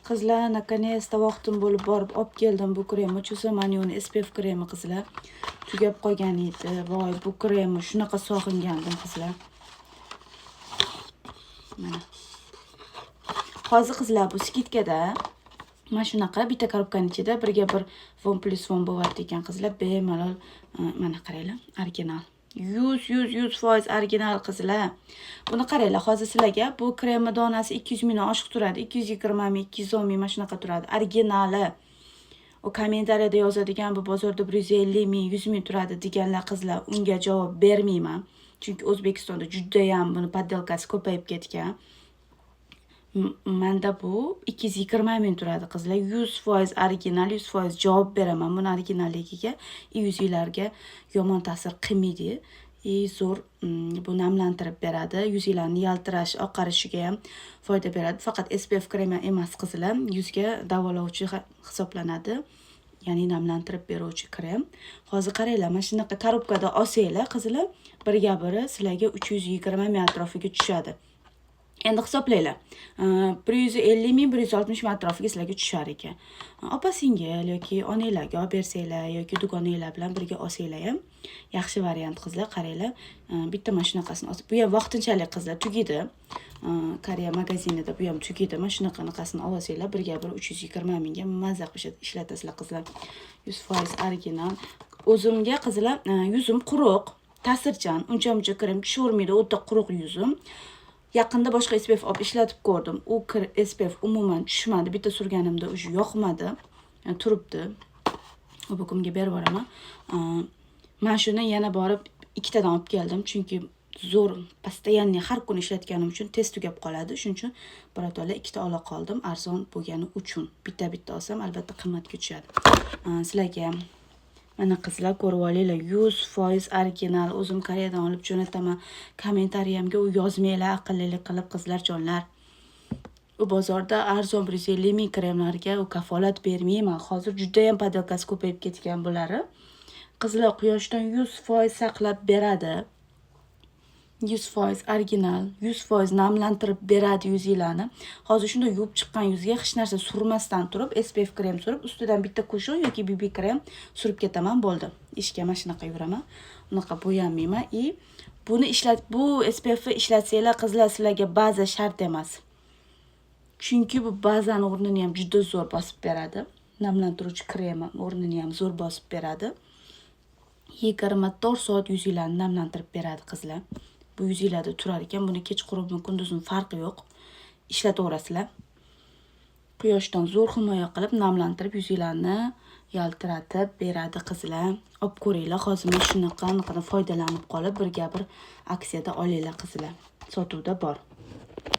Qizlar, наконец-то vaqtim bo'lib borib olib keldim bu kremni. Chusomaniuni SPF kremi qizlar. Tugab qolgan edi. Voy, bu kremni shunaqa sog'ingandim qizlar. Mana. Hozir qizlar bu skitkada. Mana shunaqa bitta korobkaning ichida birga bir 1+1 bo'lyapti ekan qizlar. Bemalol mana qaranglar, original. 100% original qizlar. Buni qaranglar, hozir sizlarga bu kremni donasi 200 mingdan oshiq turadi. 220 ming, 210 ming mana shunaqa turadi. Originali. O kommentariyada yozadigan bu bozorda 150 ming, 100 ming turadi deganlar qizlar, unga javob bermayman. Chunki O'zbekistonda juda ham buni poddelkasi ko'payib ketgan. Menda bu 220 ming turadi qizlar. 100% original, 100% javob beraman buni originalligiga. Yuzinglarga yomon ta'sir qilmaydi. Zo'r bu namlantirib beradi. Yuzinglarni yaltirash, oqarishiga ham foyda beradi. Faqat SPF kremi emas qizlar, yuzga davolovchi hisoblanadi. Ya'ni namlantirib beruvchi krem. Hozir qaranglar, mana shunaqa korobkada olsanglar qizlar, birga biri sizlarga 320 ming atrofiga tushadi. Endi hisoblanglar. 150 ming, 160 ming atrofiga sizlarga tushar ekan. Opa-singil yoki onanglarga olib bersanglar yoki dugonanglar bilan birga olsanglar ham yaxshi variant qizlar. Qaranglar, bitta mana shunaqasini olsa, bu ham vaqtinchalik qizlar, tugidi. Koreya magazinida bu ham tugidi. Mana shunaqanaqasini olsanglar, birga bir 320 mingga mazza qilib ishlatasizlar qizlar. 100% original. O'zimga qizlar, yuzim quruq, ta'sirchan, uncha-muncha krem tushavermaydi, o'ta quruq yuzim. Yaqinda boshqa SPF olib ishlatib ko'rdim. U SPF umuman tushmadi. Bitta surganimda o'sha yoqmadi. Turibdi. Bukumga berib boraman. Men shuni yana borib ikkitadan olib keldim, chunki zo'r, постоянно har kun ishlatganim uchun tez tugab qoladi. Shuning uchun birotola ikkita ola qoldim, arzon bo'lgani uchun. Bitta olsam albatta qimmatga tushadi. Sizlarga ham mana qizlar ko'rib olinglar, 100% original. O'zim Koreyadan olib jo'nataman. Kommentariyamga u yozmanglar, aqllilik qilib qizlar jonlar. U bozorda arzon 150 ming kremlarga u kafolat bermayman. Hozir juda ham poddelkasi ko'payib ketgan bo'lari. Qizlar quyoshdan 100% saqlab beradi. 100% original, 100% namlantirib beradi yuzinglarni. Hozir shunday yuvib chiqqan yuzga hech narsa surmasdan turib, SPF krem surib, ustidan bitta kushon yoki BB krem surib ketaman, bo'ldi. Ishga mana shunaqa yuraman. Unaqa bo'yalmayman. Bu SPF ni ishlatsanglar qizlar, sizlarga baza shart emas. Chunki bu bazani o'rnini ham juda zo'r bosib beradi. Namlantiruvchi kremi o'rnini ham zo'r bosib beradi. 24 soat yuzinglarni namlantirib beradi qizlar. Bu yuzinglarda turar ekan, buni kechqurun kunduzning farqi yo'q. Ishlataverasizlar. Quyoshdan zo'r himoya qilib, namlantirib yuzinglarni yaltiratib beradi qizlar. Olib ko'ringlar, hozir men shunaqa foydalanib qolib, birga bir aksiyada olinglar qizlar. Sotuvda bor.